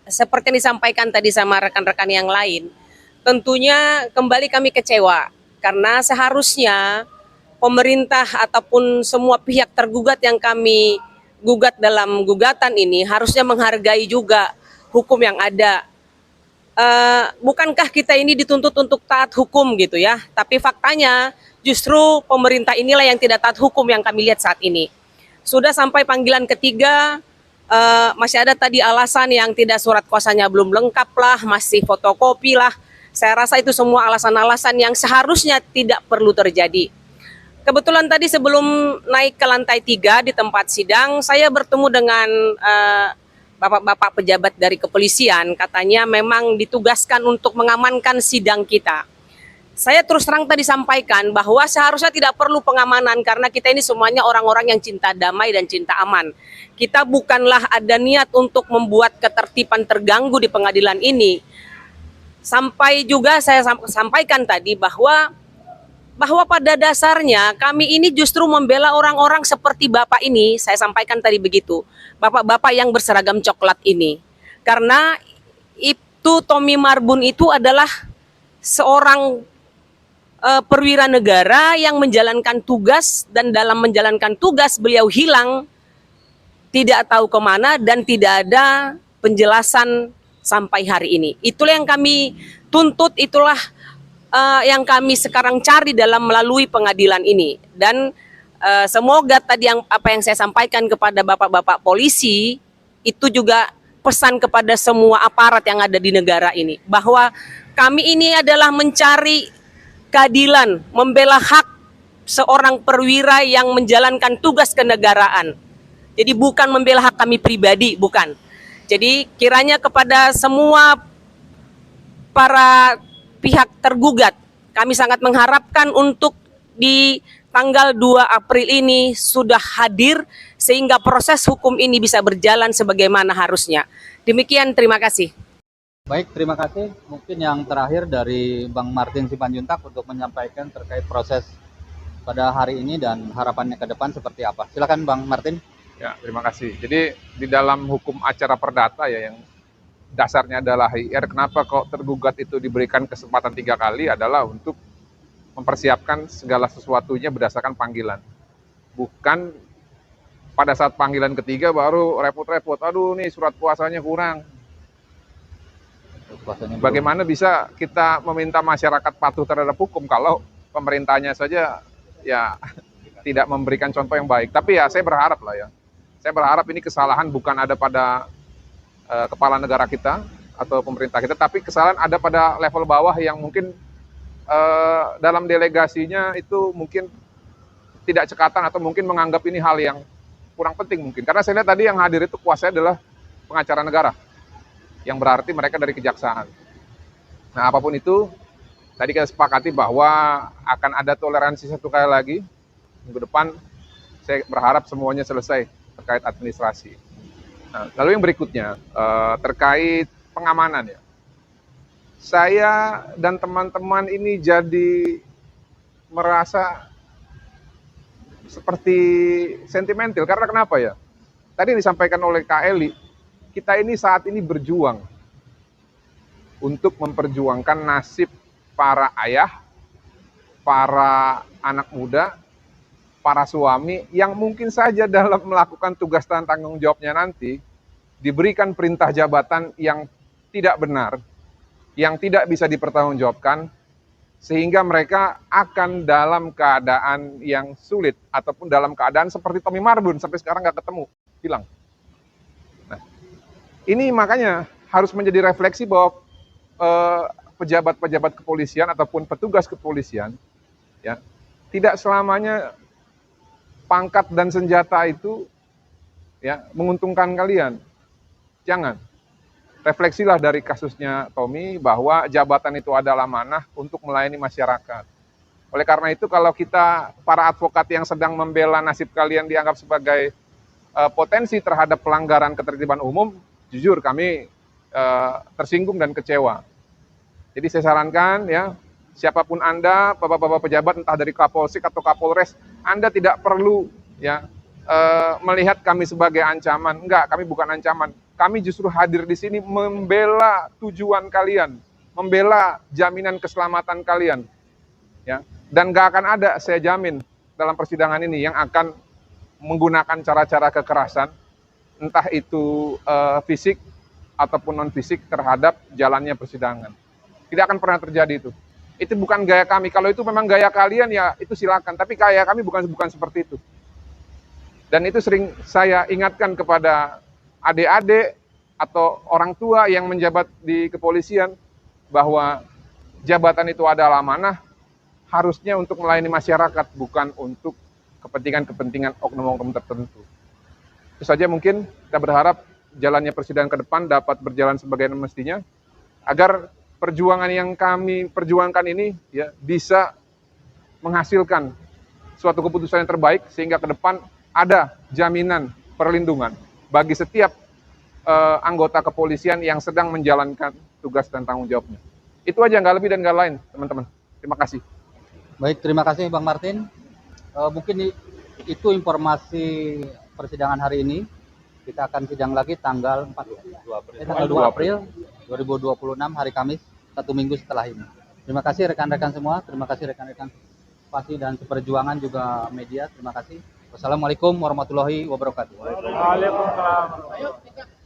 Seperti yang disampaikan tadi sama rekan-rekan yang lain, tentunya kembali kami kecewa karena seharusnya pemerintah ataupun semua pihak tergugat yang kami gugat dalam gugatan ini harusnya menghargai juga hukum yang ada. Bukankah kita ini dituntut untuk taat hukum gitu ya? Tapi faktanya justru pemerintah inilah yang tidak taat hukum yang kami lihat saat ini. Sudah sampai panggilan ketiga, masih ada tadi alasan yang tidak surat kuasanya belum lengkap lah, masih fotokopi lah. Saya rasa itu semua alasan-alasan yang seharusnya tidak perlu terjadi. Kebetulan tadi sebelum naik ke lantai 3 di tempat sidang, saya bertemu dengan bapak-bapak pejabat dari kepolisian, katanya memang ditugaskan untuk mengamankan sidang kita. Saya terus terang tadi sampaikan bahwa seharusnya tidak perlu pengamanan karena kita ini semuanya orang-orang yang cinta damai dan cinta aman. Kita bukanlah ada niat untuk membuat ketertiban terganggu di pengadilan ini. Sampai juga saya sampaikan tadi bahwa pada dasarnya kami ini justru membela orang-orang seperti Bapak ini, saya sampaikan tadi begitu. Bapak-bapak yang berseragam coklat ini. Karena itu Tommy Marbun itu adalah seorang perwira negara yang menjalankan tugas, dan dalam menjalankan tugas beliau hilang, tidak tahu kemana dan tidak ada penjelasan sampai hari ini. Itulah yang kami tuntut, itulah yang kami sekarang cari dalam melalui pengadilan ini. Dan semoga tadi apa yang saya sampaikan kepada bapak-bapak polisi itu juga pesan kepada semua aparat yang ada di negara ini, bahwa kami ini adalah mencari keadilan, membela hak seorang perwira yang menjalankan tugas kenegaraan. Jadi bukan membela hak kami pribadi, bukan. Jadi kiranya kepada semua para pihak tergugat, kami sangat mengharapkan untuk di tanggal 2 April ini sudah hadir sehingga proses hukum ini bisa berjalan sebagaimana harusnya. Demikian, terima kasih. Baik, terima kasih. Mungkin yang terakhir dari Bang Martin Simanjuntak untuk menyampaikan terkait proses pada hari ini dan harapannya ke depan seperti apa. Silakan Bang Martin. Ya, terima kasih. Jadi di dalam hukum acara perdata ya, yang dasarnya adalah HIR, kenapa kok tergugat itu diberikan kesempatan 3 kali adalah untuk mempersiapkan segala sesuatunya berdasarkan panggilan. Bukan pada saat panggilan ketiga baru repot-repot, aduh nih surat kuasanya kurang. Bagaimana bisa kita meminta masyarakat patuh terhadap hukum kalau pemerintahnya saja ya tidak memberikan contoh yang baik. Tapi ya saya berharap lah ya, saya berharap ini kesalahan bukan ada pada kepala negara kita atau pemerintah kita, tapi kesalahan ada pada level bawah yang mungkin dalam delegasinya itu mungkin tidak cekatan atau mungkin menganggap ini hal yang kurang penting mungkin. Karena saya lihat tadi yang hadir itu kuasanya adalah pengacara negara, yang berarti mereka dari kejaksaan. Nah, apapun itu, tadi kita sepakati bahwa akan ada toleransi 1 kali lagi. Minggu depan, saya berharap semuanya selesai terkait administrasi. Nah, lalu yang berikutnya, terkait pengamanan ya. Saya dan teman-teman ini jadi merasa seperti sentimental. Karena kenapa ya? Tadi disampaikan oleh Kak Eli, kita ini saat ini berjuang untuk memperjuangkan nasib para ayah, para anak muda, para suami yang mungkin saja dalam melakukan tugas dan tanggung jawabnya nanti diberikan perintah jabatan yang tidak benar, yang tidak bisa dipertanggungjawabkan, sehingga mereka akan dalam keadaan yang sulit ataupun dalam keadaan seperti Tommy Marbun sampai sekarang nggak ketemu, hilang. Ini makanya harus menjadi refleksi bahwa pejabat-pejabat kepolisian ataupun petugas kepolisian ya, tidak selamanya pangkat dan senjata itu ya menguntungkan kalian. Jangan. Refleksilah dari kasusnya Tommy bahwa jabatan itu adalah amanah untuk melayani masyarakat. Oleh karena itu kalau kita para advokat yang sedang membela nasib kalian dianggap sebagai potensi terhadap pelanggaran ketertiban umum, jujur kami tersinggung dan kecewa. Jadi saya sarankan ya, siapapun Anda, bapak-bapak pejabat entah dari Kapolsek atau Kapolres, Anda tidak perlu ya melihat kami sebagai ancaman. Enggak, kami bukan ancaman. kami justru hadir di sini membela tujuan kalian, membela jaminan keselamatan kalian. Ya. Dan gak akan ada, saya jamin, dalam persidangan ini yang akan menggunakan cara-cara kekerasan, entah itu fisik ataupun non-fisik terhadap jalannya persidangan. Tidak akan pernah terjadi itu. Itu bukan gaya kami. Kalau itu memang gaya kalian, ya itu silakan. Tapi gaya kami bukan seperti itu. Dan itu sering saya ingatkan kepada adik-adik atau orang tua yang menjabat di kepolisian, bahwa jabatan itu adalah amanah, harusnya untuk melayani masyarakat, bukan untuk kepentingan-kepentingan oknum-oknum tertentu. Itu saja mungkin kita berharap jalannya persidangan ke depan dapat berjalan sebagaimana mestinya, agar perjuangan yang kami perjuangkan ini ya bisa menghasilkan suatu keputusan yang terbaik, sehingga ke depan ada jaminan perlindungan bagi setiap anggota kepolisian yang sedang menjalankan tugas dan tanggung jawabnya. Itu aja, nggak lebih dan nggak lain, teman-teman. Terima kasih. Baik, terima kasih Bang Martin. Mungkin itu informasi persidangan hari ini. Kita akan sidang lagi tanggal 2 April 2026, hari Kamis, 1 minggu setelah ini. Terima kasih rekan-rekan semua, terima kasih rekan-rekan Pasi dan Seperjuangan juga media, terima kasih. Wassalamualaikum warahmatullahi wabarakatuh. Waalaikumsalam.